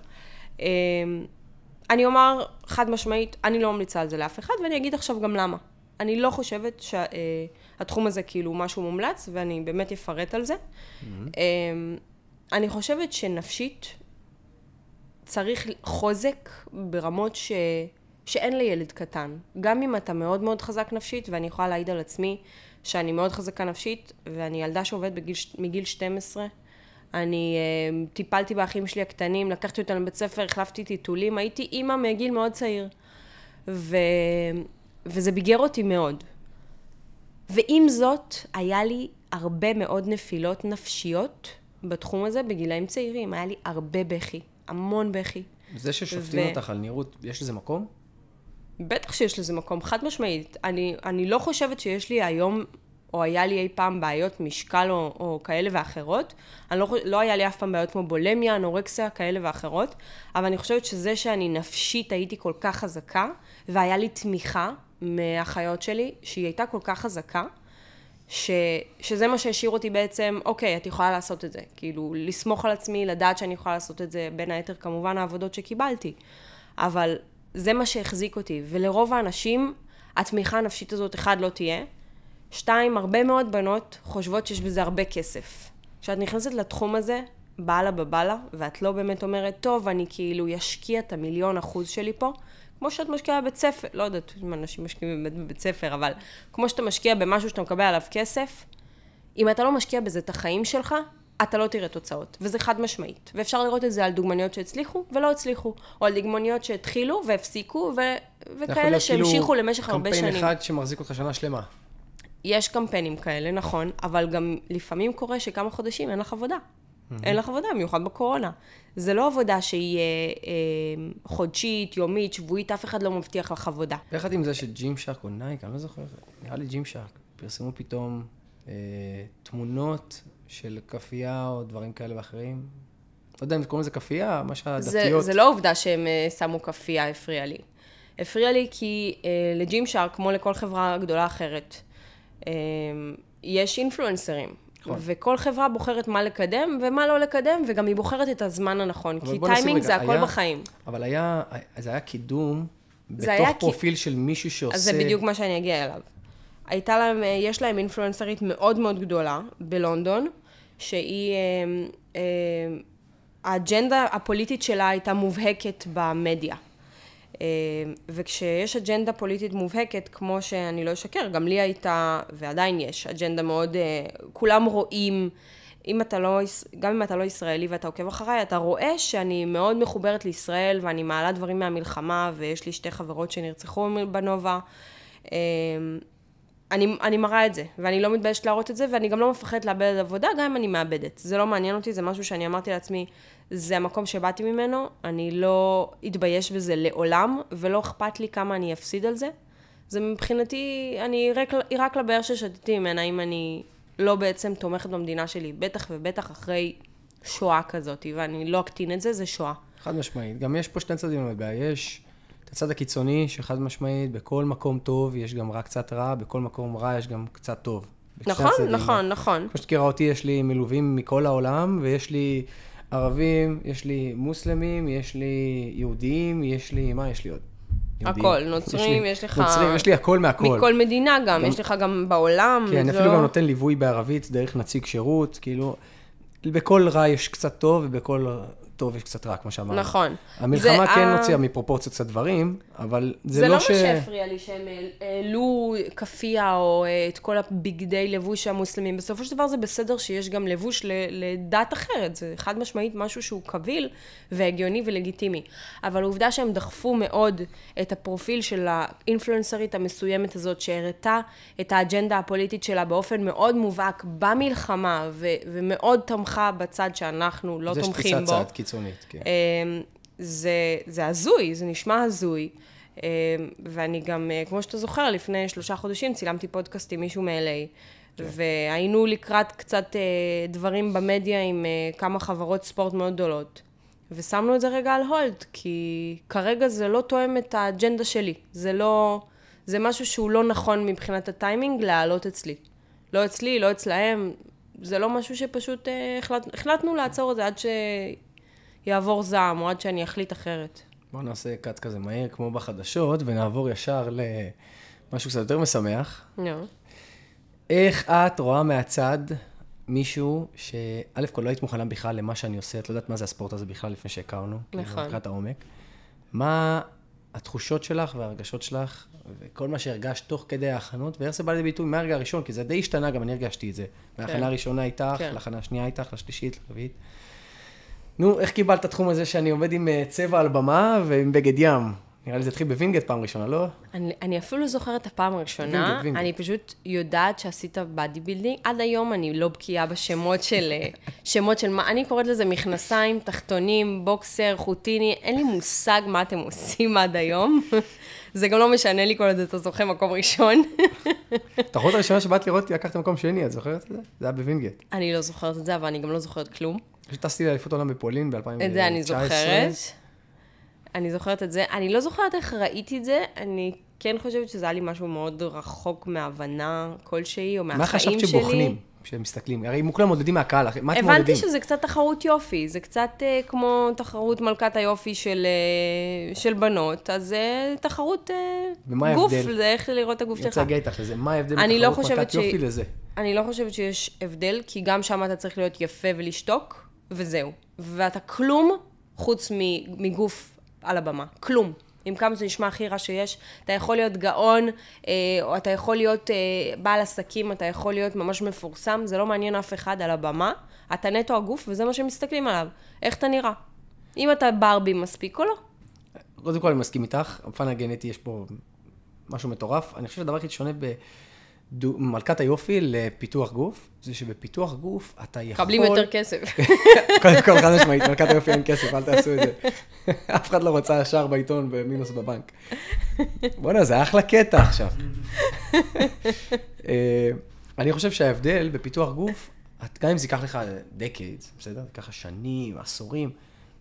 [SPEAKER 1] אני אומר חד משמעית, אני לא ממליצה על זה לאף אחד, ואני אגיד עכשיו גם למה. אני לא חושבת שהתחום הזה כאילו משהו מומלץ, ואני באמת אפרט על זה. אני חושבת שנפשית צריך חוזק ברמות שאין לילד קטן. גם אם אתה מאוד מאוד חזק נפשית, ואני יכולה להעיד על עצמי שאני מאוד חזקה נפשית, ואני ילדה שעובדת מגיל 12, אני טיפלתי באחים שלי הקטנים, לקחתי אותם לבית ספר, החלפתי טיטולים, הייתי אימא מגיל מאוד צעיר. וזה ביגר אותי מאוד. ועם זאת, היה לי הרבה מאוד נפילות נפשיות בתחום הזה, בגילאים צעירים. היה לי הרבה בכי, המון בכי.
[SPEAKER 2] זה ששופטים אותך על נראות, יש לזה מקום?
[SPEAKER 1] בטח שיש לזה מקום, חד משמעית. אני לא חושבת שיש לי היום או היה לי אי פעם בעיות משקל או כאלה ואחרות. לא היה לי אף פעם בעיות כמו בולמיה, אנורקסיה, כאלה ואחרות, אבל אני חושבת שזה שאני נפשית הייתי כל כך חזקה, והיה לי תמיכה מהחיות שלי, שהיא הייתה כל כך חזקה, שזה מה שהשאיר אותי בעצם, אוקיי, את יכולה לעשות את זה. כאילו, לסמוך על עצמי, לדעת שאני יכולה לעשות את זה, בין היתר כמובן העבודות שקיבלתי. אבל זה מה שהחזיק אותי, ולרוב האנשים, התמיכה הנפשית הזאת, אחד, לא תהיה. 2, הרבה מאוד בנות חושבות שיש בזה הרבה כסף. כשאת נכנסת לתחום הזה, בעלה בבעלה, ואת לא באמת אומרת, טוב, אני כאילו ישקיע את 1,000,000% שלי פה, כמו שאת משקיעה בבית ספר, לא יודעת אם אנשים משקיעים בבית ספר, אבל כמו שאתה משקיע במשהו שאתה מקבל עליו כסף, אם אתה לא משקיע בזה את החיים שלך, אתה לא תראה תוצאות, וזה חד משמעית. ואפשר לראות את זה על דוגמניות שהצליחו ולא הצליחו, או על דוגמניות שהתחילו והפסיקו, וכאלה שהמשיכו למשך הרבה שנים.
[SPEAKER 2] קמפיין אחד שמחזיק אותך שנה שלמה.
[SPEAKER 1] יש קמפיינים כאלה, נכון, אבל גם לפעמים קורה שכמה חודשים אין לך עבודה. אין לך עבודה, במיוחד בקורונה. זה לא עבודה שהיא חודשית, יומית, שבועית, אף אחד לא מבטיח לך עבודה.
[SPEAKER 2] יחד עם זה שג'ים שרק או נייק, אני לא זוכר, נראה לי ג'ים שרק, פרסמו פתאום תמונות של קפייה או דברים כאלה ואחרים. לא יודע אם קוראים לזה קפייה, מה שהדתיות...
[SPEAKER 1] זה לא עובדה שהם שמו קפייה, הפריע לי. הפריע לי כי לג'ים שרק, כמו לכל חברה גדולה אחרת, יש אינפלואנסרים. וכל חברה בוחרת מה לקדם ומה לא לקדם, וגם היא בוחרת את הזמן הנכון, כי טיימינג זה הכל בחיים.
[SPEAKER 2] אבל זה היה קידום בתוך פרופיל של מישהו שעושה...
[SPEAKER 1] אז זה בדיוק מה שאני אגיע אליו. יש להם אינפלואנסרית מאוד מאוד גדולה בלונדון, שהיא, האג'נדה הפוליטית שלה הייתה מובהקת במדיה. וכשיש אג'נדה פוליטית מובהקת, כמו שאני לא אשקר, גם לי הייתה, ועדיין יש, אג'נדה מאוד, כולם רואים, גם אם אתה לא ישראלי ואתה עוקב אחריי, אתה רואה שאני מאוד מחוברת לישראל, ואני מעלה דברים מהמלחמה, ויש לי 2 חברות שנרצחו בנובה. אני מראה את זה, ואני לא מתביישת להראות את זה, ואני גם לא מפחדת לאבד עבודה, גם אם אני מאבדת. זה לא מעניין אותי, זה משהו שאני אמרתי לעצמי, זה המקום שבאתי ממנו, אני לא אתבייש בזה לעולם, ולא אכפת לי כמה אני אפסיד על זה. זה מבחינתי, אני רק לבאר ששתתי ממנה, אם אני לא בעצם תומכת במדינה שלי, בטח ובטח אחרי שואה כזאת, ואני לא אקטין את זה, זה שואה.
[SPEAKER 2] חד משמעית. גם יש פה 2 צדדים לבעיה. יש את הצד הקיצוני, שחד משמעית, בכל מקום טוב יש גם רק קצת רע, בכל מקום רע יש גם קצת טוב.
[SPEAKER 1] נכון.
[SPEAKER 2] כמו שתכירה אותי, יש לי מלווים מכל העולם, ויש לי ערבים, יש לי מוסלמים, יש לי יהודים, יש לי, מה יש לי עוד?
[SPEAKER 1] הכל, נוצרים, יש לך...
[SPEAKER 2] נוצרים, יש לי הכל מהכל.
[SPEAKER 1] מכל מדינה גם, יש לך גם בעולם.
[SPEAKER 2] כן, אפילו גם נותן ליווי בערבית, דרך נציג שירות, כאילו, בכל רע יש קצת טוב, ובכל טוב יש קצת רע, כמו שאמרנו.
[SPEAKER 1] נכון.
[SPEAKER 2] המלחמה כן הוציאה מפרופורציות קצת דברים, אבל זה לא ש...
[SPEAKER 1] זה לא מה שהפריע לי, שהם העלו כפייה, או את כל הבגדי לבוש המוסלמים. בסופו של דבר זה בסדר שיש גם לבוש לדת אחרת. זה חד משמעית משהו שהוא קביל, והגיוני ולגיטימי. אבל העובדה שהם דחפו מאוד את הפרופיל של האינפלואנסרית המסוימת הזאת, שהראתה את האג'נדה הפוליטית שלה באופן מאוד מובהק במלחמה, ומאוד תמכה בצד שאנחנו לא תומכים בו.
[SPEAKER 2] זה שתפיסת צד קיצונית, כן.
[SPEAKER 1] זה הזוי, זה נשמע הזוי. ואני גם, כמו שאתה זוכר, לפני 3 חודשים צילמתי פודקאסט עם מישהו מ-LA, והיינו לקראת קצת דברים במדיה עם כמה חברות ספורט מאוד גדולות. ושמנו את זה רגע על הולד, כי כרגע זה לא תואם את האג'נדה שלי. זה משהו שהוא לא נכון מבחינת הטיימינג להעלות אצלי. לא אצלי, לא אצלהם. זה לא משהו שפשוט החלטנו לעצור את זה עד שיעבור זעם, או עד שאני אחליט אחרת.
[SPEAKER 2] בואו נעשה קאט כזה מהיר כמו בחדשות, ונעבור ישר למשהו קצת יותר משמח. איך את רואה מהצד מישהו שא' כל לא היית מוכנה בכלל למה שאני עושה, את לא יודעת מה זה הספורט הזה בכלל לפני שהכרנו,
[SPEAKER 1] נכון.
[SPEAKER 2] מבחינת העומק. מה התחושות שלך והרגשות שלך, וכל מה שהרגשת תוך כדי ההכנות, ואיך זה בא לידי ביטוי מהרגע הראשון, כי זה די השתנה, גם אני הרגשתי את זה. מההכנה הראשונה איתך, להכנה השנייה איתך, לשלישית, לרביעית. נו, איך קיבלת את התחום הזה שאני עומד עם צבע על במה ועם בגד ים? נראה לי זה התחיל בווינגייט פעם ראשונה, לא?
[SPEAKER 1] אני אפילו זוכרת את הפעם הראשונה. אני פשוט יודעת שעשית בדי בילדינג. עד היום אני לא בקיאה בשמות של מה, אני קוראת לזה מכנסיים, תחתונים, בוקסר, חוטיני. אין לי מושג מה אתם עושים עד היום. זה גם לא משנה לי כל עוד אתה זוכה מקום ראשון.
[SPEAKER 2] התחרות הראשונה שבאת לראות, לקחת מקום שני, את זוכרת את זה? זה היה בווינגייט.
[SPEAKER 1] אני לא זוכרת את זה, אבל אני גם לא זוכרת כלום.
[SPEAKER 2] טסתי לאליפות העולם בפולין ב-2019.
[SPEAKER 1] את זה אני זוכרת את זה. אני לא זוכרת איך ראיתי את זה, אני כן חושבת שזה היה לי משהו מאוד רחוק מהבנה כלשהי, או מהחיים שלי.
[SPEAKER 2] מה חשבת שבוחנים, כשהם מסתכלים? הרי כולם מודדים מהקהל, מה אתם מודדים?
[SPEAKER 1] הבנתי שזה קצת תחרות יופי, זה קצת כמו תחרות מלכת היופי של בנות, אז זה תחרות גוף, זה איך לראות את הגוף שלך.
[SPEAKER 2] אני רוצה להגיע איתך לזה, מה ההבדל בתחרות מלכת יופי לזה?
[SPEAKER 1] אני לא חושבת שיש הבדל, כי גם שם אתה צריך להיות יפה ולשתוק, וזהו. ואתה כלום חוץ מגוף על הבמה, כלום. עם כמה זה נשמע הכי רע שיש, אתה יכול להיות גאון, או אתה יכול להיות בעל עסקים, אתה יכול להיות ממש מפורסם, זה לא מעניין אף אחד על הבמה, אתה נטו הגוף, וזה מה שמסתכלים עליו. איך אתה נראה? אם אתה ברבי מספיק או לא?
[SPEAKER 2] קודם כל אני מסכים איתך, בפן הגנטי יש פה משהו מטורף. אני חושב שהדבר הכי שונה במלכת היופי לפיתוח גוף, זה שבפיתוח גוף אתה יכול...
[SPEAKER 1] קבלים יותר כסף.
[SPEAKER 2] קודם כל, חד משמעית, מלכת היופי אין כסף, אל תעשו את זה. אף אחד לא רוצה ישר בעיתון במינוס בבנק. בוא'נה, זה אחלה קטע עכשיו. אני חושב שההבדל בפיתוח גוף, גם אם זה ייקח לך decades, בסדר? ככה שנים, עשורים,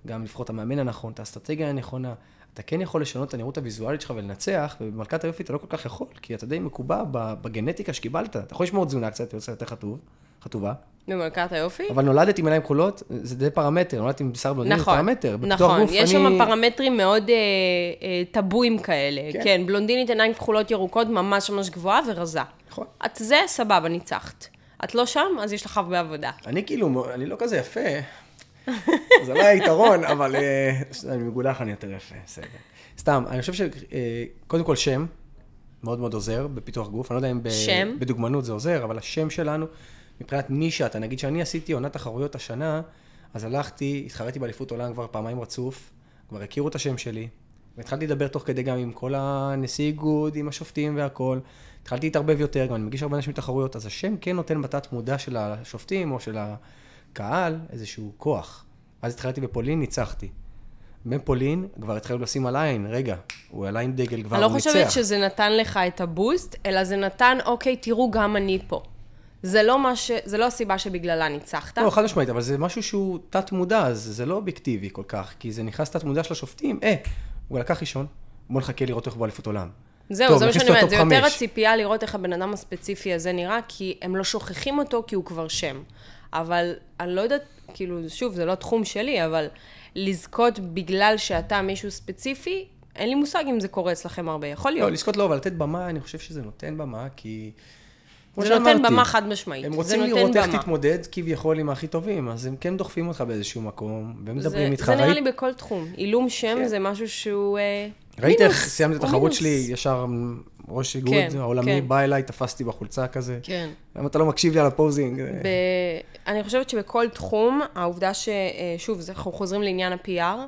[SPEAKER 2] גם לבחור את המאמן הנכון, את האסטרטגיה הנכונה, אתה כן יכול לשנות את הנראות הוויזואלית שלך ולנצח, ובמלכת היופי אתה לא כל כך יכול, כי אתה די מקובע בגנטיקה שקיבלת. אתה יכול לשמור תזונה קצת, יוצא יותר חטובה.
[SPEAKER 1] במלכת היופי?
[SPEAKER 2] אבל נולדת עם עיניים כחולות, זה די פרמטר, נולדת עם בשר בלונדיני, זה פרמטר.
[SPEAKER 1] נכון, יש שם פרמטרים מאוד טבויים כאלה. כן, בלונדינית עיניים כחולות ירוקות, ממש ממש גבוהה ורזה.
[SPEAKER 2] נכון.
[SPEAKER 1] את זה סבבה, ניצחת. את לא שם, אז יש לך הרבה עבודה.
[SPEAKER 2] אני לא כזה יפה. זה לא היה יתרון, אבל אני מגולח, אני יותר יפה, בסדר. סתם, אני חושב שקודם כל שם, מאוד מאוד עוזר בפיתוח גוף. אני לא יודע אם בדוגמנות זה עוזר, אבל השם שלנו, מבחינת נישה, אתה נגיד שאני עשיתי עונת תחרויות השנה, אז התחרתי באליפות עולם כבר פעמיים רצוף, כבר הכירו את השם שלי, והתחלתי לדבר תוך כדי גם עם כל הנשיא איגוד, עם השופטים והכל. התחלתי להתערבב יותר, גם אני מגיש הרבה אנשים בתחרויות, אז השם כן נותן בתת מודע של השופטים או של הקהל איזשהו כוח. אז התחלתי בפולין, ניצחתי. בפולין כבר התחילו לשים על עין, רגע, הוא על עין דגל כבר, הוא ניצח.
[SPEAKER 1] אני לא חושבת שזה נתן לך את הבוסט, אלא זה נתן, אוקיי, תראו גם אני פה. זה לא הסיבה שבגללה ניצחת.
[SPEAKER 2] לא, חד משמעית, אבל זה משהו שהוא תת מודע, אז זה לא אובייקטיבי כל כך, כי זה נכנס תת מודע של השופטים, הוא לקח ראשון, בוא נחכה לראות איך הוא באליפות עולם.
[SPEAKER 1] זהו, זה מה שאני אומרת, זה יותר הציפייה לראות איך הבן אדם הספציפי הזה נראה, כי הם לא שוכחים אותו כי הוא כבר שם. אבל אני לא יודעת, כאילו, שוב, זה לא תחום שלי, אבל לזכות בגלל שאתה מישהו ספציפי, אין לי מושג אם זה קורה אצלכם הרבה, יכול להיות.
[SPEAKER 2] לא, לזכות לא, אבל לתת במה, אני חושב שזה נותן במה, כי...
[SPEAKER 1] זה נותן במה חד משמעית.
[SPEAKER 2] הם רוצים לראות איך תתמודד כביכול עם הכי טובים, אז הם כן דוחפים אותך באיזשהו מקום, והם מדברים איתך.
[SPEAKER 1] זה נראה לי בכל תחום. עילום שם זה משהו שהוא
[SPEAKER 2] ראית איך סיימתי את התחרות שלי, ישר ראש איגוד העולמי בא אליי, תפסתי בחולצה כזה.
[SPEAKER 1] כן.
[SPEAKER 2] למה אתה לא מקשיב לי על הפוזינג?
[SPEAKER 1] אני חושבת שבכל תחום, העובדה ששוב, אנחנו חוזרים לעניין ה-PR,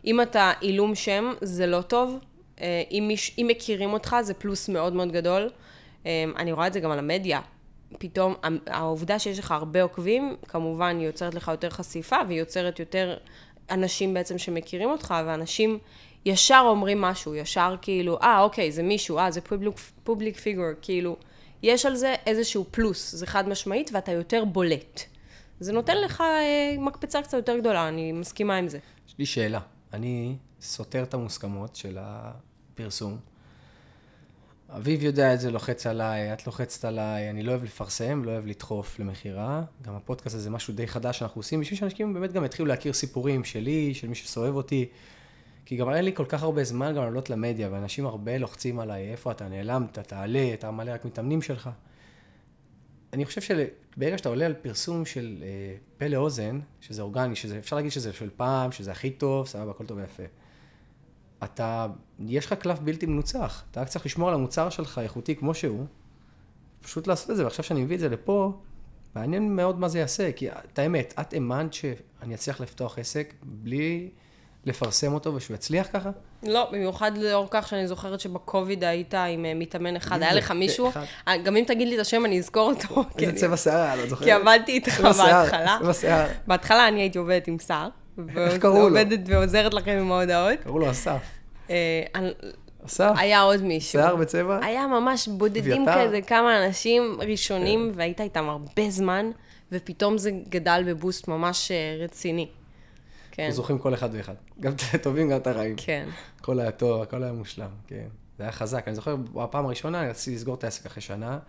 [SPEAKER 1] אם אתה עילום שם, זה לא טוב. אם מכירים אותך, זה פלוס מאוד מאוד גדול. אני רואה את זה גם על המדיה. פתאום, העובדה שיש לך הרבה עוקבים, כמובן, היא יוצרת לך יותר חשיפה, והיא יוצרת יותר אנשים בעצם שמכירים אותך, ואנשים ישר אומרים משהו, ישר כאילו, אוקיי, זה מישהו, זה public figure, כאילו, יש על זה איזשהו פלוס, זה חד משמעית, ואתה יותר בולט. זה נותן לך מקפצה קצת יותר גדולה, אני מסכימה עם זה.
[SPEAKER 2] יש לי שאלה, אני סותר את המוסכמות של הפרסום, אביב יודע את זה, לוחץ עליי, את לוחצת עליי, אני לא אוהב לפרסם, לא אוהב לדחוף למחירה. גם הפודקאסט הזה זה משהו די חדש שאנחנו עושים, בשביל שאנשים באמת גם התחילו להכיר סיפורים שלי, של מי שסואב אותי. כי גם אין לי כל כך הרבה זמן גם לעלות למדיה, ואנשים הרבה לוחצים עליי, איפה אתה נעלמת, תעלה, אתה מלא רק מתאמנים שלך. אני חושב שברגע שאתה עולה על פרסום של פה לאוזן, שזה אורגני, אפשר להגיד שזה של פעם, שזה הכי טוב, סבבה, הכל טוב ויפה. יש לך קלף בלתי מנוצח, אתה רק צריך לשמור על המוצר שלך איכותי כמו שהוא, פשוט לעשות את זה, ועכשיו שאני מביא את זה לפה, מעניין מאוד מה זה יעשה, כי את האמת, את האמנת שאני אצליח לפתוח עסק בלי לפרסם אותו ושהוא יצליח ככה?
[SPEAKER 1] לא, במיוחד לאור כך שאני זוכרת שבקוביד היית עם מתאמן אחד, היה לך מישהו, גם אם תגיד לי את השם אני אזכור אותו.
[SPEAKER 2] איזה צבע שיער, לא זוכרת.
[SPEAKER 1] כי עבדתי איתך בהתחלה.
[SPEAKER 2] צבע שיער.
[SPEAKER 1] בהתחלה אני הייתי עובדת עם שיער.
[SPEAKER 2] איך קראו לו?
[SPEAKER 1] ועובדת ועוזרת לכם עם ההודעות.
[SPEAKER 2] קראו לו אסף. אסף?
[SPEAKER 1] היה עוד מישהו.
[SPEAKER 2] שיער בצבע?
[SPEAKER 1] היה ממש בודדים כזה, כמה אנשים ראשונים, והיית איתם הרבה זמן, ופתאום זה גדל בבוסט ממש רציני. כן.
[SPEAKER 2] זוכרים כל אחד ואחד. גם את הטובים, גם את הרעים.
[SPEAKER 1] כן.
[SPEAKER 2] הכל היה טוב, הכל היה מושלם, כן. זה היה חזק. אני זוכר, בפעם הראשונה, אני רציתי לסגור את העסק אחרי שנה,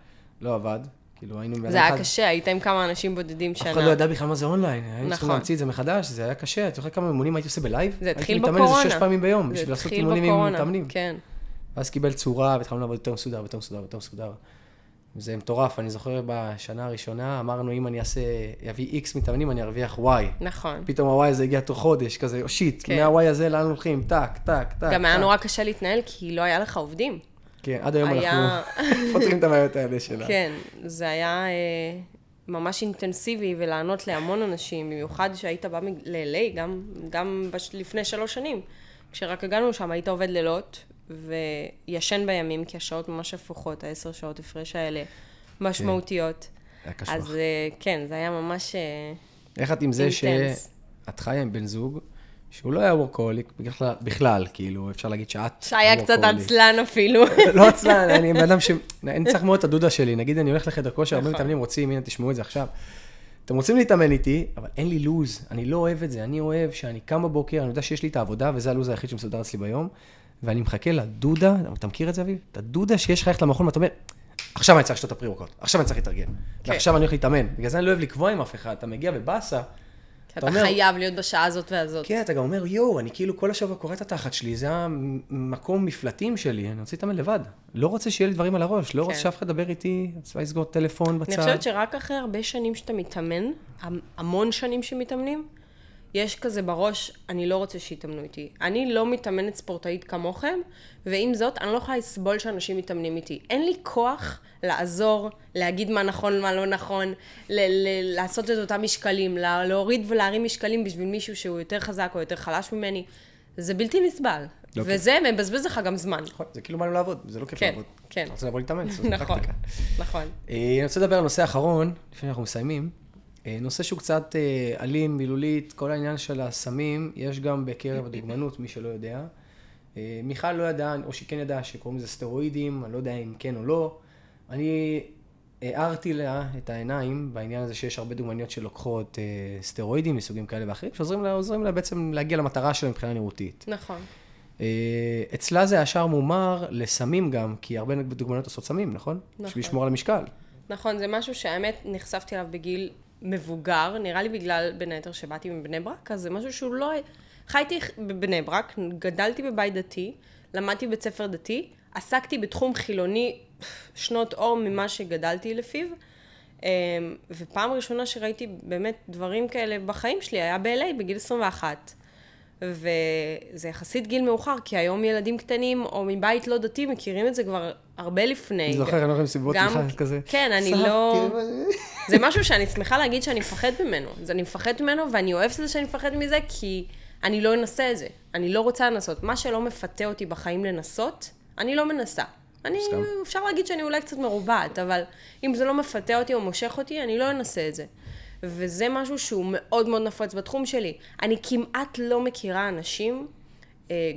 [SPEAKER 2] לא עבד. כאילו, היינו...
[SPEAKER 1] זה היה קשה, היית עם כמה אנשים בודדים שנה.
[SPEAKER 2] אף אחד לא ידע בכלל מה זה אונליין. היינו צריכים
[SPEAKER 1] נכון.
[SPEAKER 2] להמציא את זה מחדש, זה היה קשה. אתה זוכר כמה אימונים הייתי עושה בלייב?
[SPEAKER 1] זה התחיל
[SPEAKER 2] הייתי מתאמן
[SPEAKER 1] בקורונה.
[SPEAKER 2] איזה 6 פעמים ביום, בשביל לעשות אימונים עם מתאמנים.
[SPEAKER 1] כן.
[SPEAKER 2] ואז קיבל צורה, והתחלנו לעבוד יותר מסודר, יותר מסודר, יותר מסודר. זה מטורף, אני זוכר בשנה הראשונה, אמרנו, אם אני אביא X מתאמנים, אני ארוויח Y.
[SPEAKER 1] נכון.
[SPEAKER 2] פתאום ה-Y הזה הגיע תוך חודש, כזה, או שיט,
[SPEAKER 1] כן.
[SPEAKER 2] מה-Y הזה לאן הולכים, טק, טק, טק.
[SPEAKER 1] גם היה נורא קשה להתנהל, כי לא היה לך עובדים.
[SPEAKER 2] כן, עד היום אנחנו פותרים את הבעיות האלה שלה.
[SPEAKER 1] כן, זה היה ממש אינטנסיבי, ולענות להמון אנשים, במיוחד שהיית בא ל-LA, גם לפני 3 שנים. כשרק הגענו שם, היית עובד לילות, וישן בימים, כי השעות ממש הפוכות, 10 שעות הפרש האלה, משמעותיות.
[SPEAKER 2] היה קשוח.
[SPEAKER 1] אז כן, זה היה ממש
[SPEAKER 2] איך את עם זה שאת חיה עם בן זוג, שהוא לא היה וורקוהוליק, בכלל, כאילו, אפשר להגיד שאת
[SPEAKER 1] שהיה קצת עצלן אפילו.
[SPEAKER 2] לא עצלן, אני בן אדם אני צריך מאוד את הדודה שלי, נגיד אני הולך לחדר כושר, הרבה מתאמנים רוצים, הנה תשמעו את זה עכשיו. אתם רוצים להתאמן איתי, אבל אין לי לוז, אני לא אוהב את זה, אני אוהב שאני קם בבוקר, אני יודע שיש לי את העבודה, וזה הלוז היחיד שמסודר אצלי ביום, ואני מחכה לדודה, אתה מכיר את זה אביב? את הדודה שיש לך ללכת למכון, ואתה אומר, עכשיו אני צריך לשתות את הפרי-וורקאוט, עכשיו אני צריך להתארגן, ועכשיו אני הולך להתאמן. בגלל זה אני לא אוהב לקבוע עם אף אחד, אתה מגיע בבאסה,
[SPEAKER 1] אתה חייב להיות בשעה הזאת והזאת.
[SPEAKER 2] כן, אתה גם אומר, יואו, אני כאילו כל השבוע קורא את התחת שלי, זה המקום מפלטים שלי, אני רוצה להתאמן לבד. לא רוצה שיהיה לי דברים על הראש, לא רוצה שאף אחד דבר איתי, צריך לסגור טלפון בצד.
[SPEAKER 1] אני חושבת שרק אחרי הרבה שנים שאתה מתאמן, המון שנים שמתאמנים, יש כזה בראש, אני לא רוצה שיתאמנו איתי. אני לא מתאמנת ספורטאית כמוכם, ועם זאת, אני לא יכולה לסבול שאנשים מתאמנים איתי. אין לי כוח לעזור, להגיד מה נכון, מה לא נכון, לעשות את אותם משקלים, להוריד ולהרים משקלים בשביל מישהו שהוא יותר חזק או יותר חלש ממני. זה בלתי נסבל. וזה מבזבז לך גם זמן.
[SPEAKER 2] נכון, זה כאילו באנו לעבוד, זה לא כיף לעבוד.
[SPEAKER 1] כן.
[SPEAKER 2] אתה רוצה לבוא להתאמן, זאת
[SPEAKER 1] נכון,
[SPEAKER 2] פרקטיקה.
[SPEAKER 1] נכון.
[SPEAKER 2] אני רוצה לדבר על נושא האחרון, לפני שאנחנו מסיימים. נושא שהוא קצת אלים, מילולית, כל העניין של הסמים, יש גם בקרב הדוגמנות, מי שלא יודע. מיכל לא ידע, או שכן ידע, שקוראים לזה סטרואידים, אני לא יודע אם כן או לא. אני הערתי לה את העיניים בעניין הזה שיש הרבה דוגמניות שלוקחות סטרואידים מסוגים כאלה ואחרים, שעוזרים לה בעצם להגיע למטרה שלה מבחינה נראותית.
[SPEAKER 1] נכון.
[SPEAKER 2] אצלה זה השאר מומר לסמים גם, כי הרבה דוגמניות עושות סמים, נכון?
[SPEAKER 1] נכון.
[SPEAKER 2] בשביל לשמור על המשקל.
[SPEAKER 1] נכון, זה משהו שהאמת נחשפתי עליו בגיל מבוגר, נראה לי בגלל בין היתר שבאתי מבני ברק, אז זה משהו שהוא לא... חייתי בבני ברק, גדלתי בבית דתי, למדתי בית ספר דתי, עסקתי בתחום חילוני שנות אור ממה שגדלתי לפיו, ופעם ראשונה שראיתי באמת דברים כאלה בחיים שלי, היה ב-LA בגיל 21. וזה יחסית גיל מאוחר, כי היום ילדים קטנים או מבית לא דתי מכירים את זה כבר הרבה לפני.
[SPEAKER 2] אני זוכר, אני לא יכולים סיבות לך כזה.
[SPEAKER 1] כן, אני לא... זה משהו שאני שמחה להגיד שאני מפחד ממנו. אני מפחד ממנו ואני אוהבת את זה שאני מפחד מזה, כי אני לא אנסה את זה. אני לא רוצה לנסות. מה שלא מפתה אותי בחיים לנסות, אני לא מנסה. אפשר להגיד שאני אולי קצת מרובעת, אבל אם זה לא מפתה אותי או מושך אותי, אני לא אנסה את זה. וזה משהו שהוא מאוד מאוד נפוץ בתחום שלי. אני כמעט לא מכירה אנשים,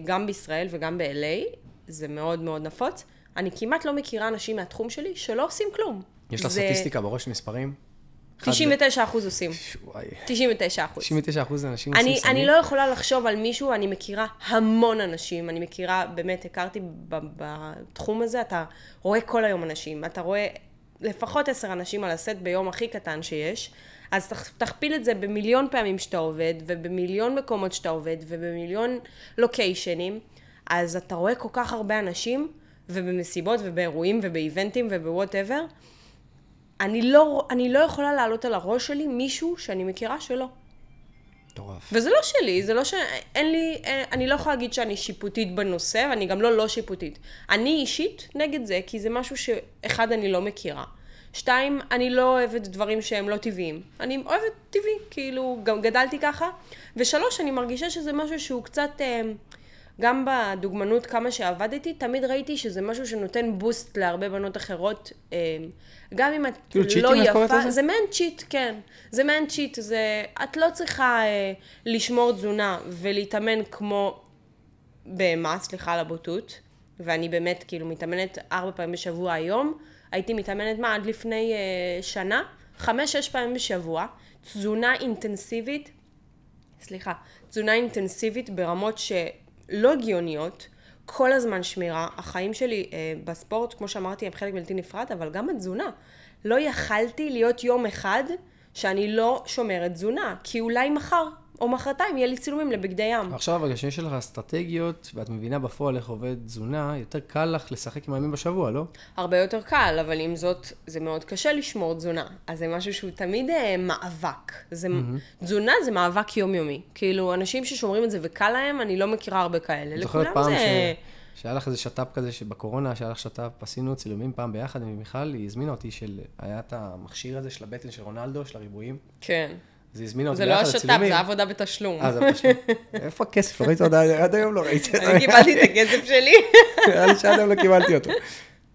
[SPEAKER 1] גם בישראל וגם ב-LA, זה מאוד מאוד נפוץ, אני כמעט לא מכירה אנשים מהתחום שלי שלא עושים כלום.
[SPEAKER 2] יש לך סטטיסטיקה בראש מספרים?
[SPEAKER 1] 99% עושים. 99%.
[SPEAKER 2] 99% זה אנשים עושים סמים?
[SPEAKER 1] אני לא יכולה לחשוב על מישהו, אני מכירה המון אנשים, אני מכירה, באמת הכרתי בתחום הזה, אתה רואה כל היום אנשים, אתה רואה לפחות 10 אנשים על הסט ביום הכי קטן שיש, אז תכפיל את זה במיליון פעמים שאתה עובד, ובמיליון מקומות שאתה עובד, ובמיליון לוקיישנים, אז אתה רואה כל כך הרבה אנשים, ובמסיבות ובאירועים ובאיבנטים ובwhatever, אני לא יכולה לעלות על הראש שלי מישהו שאני מכירה שלא.
[SPEAKER 2] טורף.
[SPEAKER 1] וזה לא שלי, זה לא שאין לי, אני לא יכולה להגיד שאני שיפוטית בנושא, ואני גם לא שיפוטית. אני אישית נגד זה, כי זה משהו שאחד אני לא מכירה. 2, אני לא אוהבת דברים שהם לא טבעיים. אני אוהבת טבעי, כאילו, גם גדלתי ככה. ו3, אני מרגישה שזה משהו שהוא קצת, גם בדוגמנות כמה שעבדתי, תמיד ראיתי שזה משהו שנותן בוסט להרבה בנות אחרות. גם אם את לא יפה, זה מעין צ'יט, כן. זה מעין צ'יט, את לא צריכה לשמור תזונה ולהתאמן כמו בהמה, סליחה על הבוטות. ואני באמת כאילו מתאמנת 4 פעמים בשבוע היום, הייתי מתאמנת עד לפני שנה, 5-6 פעמים בשבוע, תזונה אינטנסיבית ברמות שלא הגיוניות, כל הזמן שמירה, החיים שלי בספורט, כמו שאמרתי, הם חלק בלתי נפרד, אבל גם התזונה. לא יכלתי להיות יום אחד שאני לא שומרת תזונה, כי אולי מחר או מחרתיים יהיה לי צילומים לבגדי ים.
[SPEAKER 2] עכשיו, אבל כשיש לך אסטרטגיות, ואת מבינה בפועל איך עובד תזונה, יותר קל לך לשחק עם הימים בשבוע, לא?
[SPEAKER 1] הרבה יותר קל, אבל עם זאת, זה מאוד קשה לשמור תזונה. אז זה משהו שהוא תמיד מאבק. תזונה זה מאבק יומיומי. כאילו, אנשים ששומרים את זה וקל להם, אני לא מכירה הרבה כאלה.
[SPEAKER 2] זוכרת פעם שהיה לך איזה שטאפ כזה שבקורונה, שהיה לך שטאפ, עשינו צילומים פעם ביחד עם מיכל, היא הזמינה אותי היה את המכשיר הזה של הבטן של רונלדו, של הריבועים.
[SPEAKER 1] כן.
[SPEAKER 2] אז היא הזמינה אותי
[SPEAKER 1] ביחד לצילומים. זה לא השטאפ, זה עבודה בתשלום.
[SPEAKER 2] זה בתשלום. איפה הכסף? לא ראיתי עוד עד היום לא ראיתי.
[SPEAKER 1] אני קיבלתי את הכסף שלי.
[SPEAKER 2] נראה לי שעד היום לא קיבלתי אותו.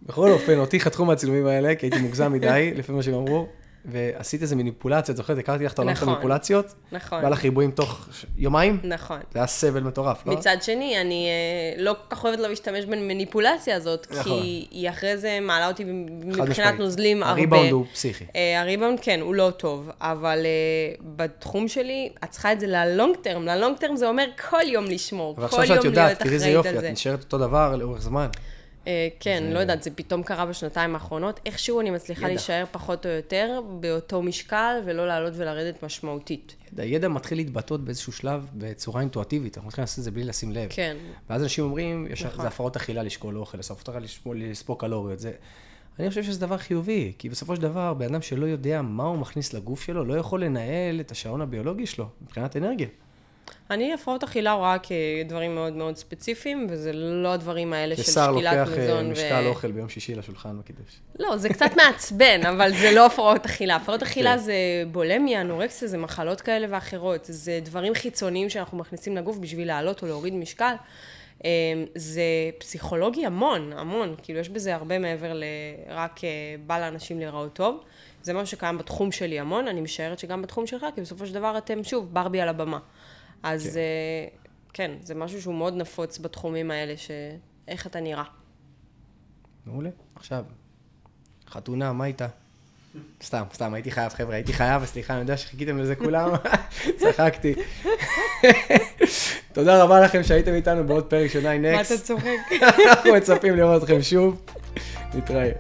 [SPEAKER 2] בכל אופן, אותי חתכו מהצילומים האלה, כי הייתי מוגזם מדי, לפי מה שהם אמרו, ועשית איזה מניפולציה, זוכרת, הכרתי לך את העולם של המניפולציות.
[SPEAKER 1] נכון.
[SPEAKER 2] בא לך ריבועים תוך יומיים.
[SPEAKER 1] נכון.
[SPEAKER 2] זה היה סבל מטורף, לא?
[SPEAKER 1] מצד שני, אני לא כל כך אוהבת להשתמש במניפולציה הזאת, כי היא אחרי זה מעלה אותי מבחינת נוזלים הרבה.
[SPEAKER 2] הריבאונד הוא פסיכי.
[SPEAKER 1] הריבאונד כן, הוא לא טוב, אבל בתחום שלי, את צריכה את זה ללונג טרם. ללונג טרם זה אומר כל יום לשמור, כל יום להיות אחראית על זה.
[SPEAKER 2] את נשארת אותו דבר לאורך זמן.
[SPEAKER 1] כן, לא יודעת, זה פתאום קרה בשנתיים האחרונות. איכשהו אני מצליחה להישאר פחות או יותר באותו משקל, ולא לעלות ולרדת משמעותית.
[SPEAKER 2] הידע מתחיל להתבטאות באיזשהו שלב בצורה אינטואטיבית, אנחנו מתחילים לעשות את זה בלי לשים לב.
[SPEAKER 1] כן.
[SPEAKER 2] ואז אנשים אומרים, זה הפרעות אכילה לשקול אוכל, זה הפרעות אכילה לספור קלוריות. אני חושב שזה דבר חיובי, כי בסופו של דבר, באדם שלא יודע מה הוא מכניס לגוף שלו, לא יכול לנהל את השעון הביולוגי שלו, מבחינת אנרגיה.
[SPEAKER 1] אני הפרעות אכילה רואה כדברים מאוד מאוד ספציפיים, וזה לא הדברים האלה של שקילת מזון.
[SPEAKER 2] לשר לוקח משקל אוכל ביום שישי לשולחן בקידוש.
[SPEAKER 1] לא, זה קצת מעצבן, אבל זה לא הפרעות אכילה. הפרעות אכילה זה בולמיה, אנורקסיה, זה מחלות כאלה ואחרות. זה דברים חיצוניים שאנחנו מכניסים לגוף בשביל לעלות או להוריד משקל. זה פסיכולוגי המון, המון. כאילו יש בזה הרבה מעבר לרק בא לאנשים להיראות טוב. זה משהו שקיים בתחום שלי המון, אני משערת שגם בתחום שלך, כי בסופו של דבר אתם שוב ברבי על הבמה. אז כן, זה משהו שהוא מאוד נפוץ בתחומים האלה, שאיך אתה נראה.
[SPEAKER 2] מעולה. עכשיו, חתונה, מה איתה? סתם, הייתי חייב, חבר'ה, הייתי חייב, וסליחה, אני יודע שחיכיתם לזה כולם, צחקתי. תודה רבה לכם שהייתם איתנו בעוד פרק של 9Next.
[SPEAKER 1] מה אתה צוחק?
[SPEAKER 2] אנחנו מצפים לראות אתכם שוב. נתראה.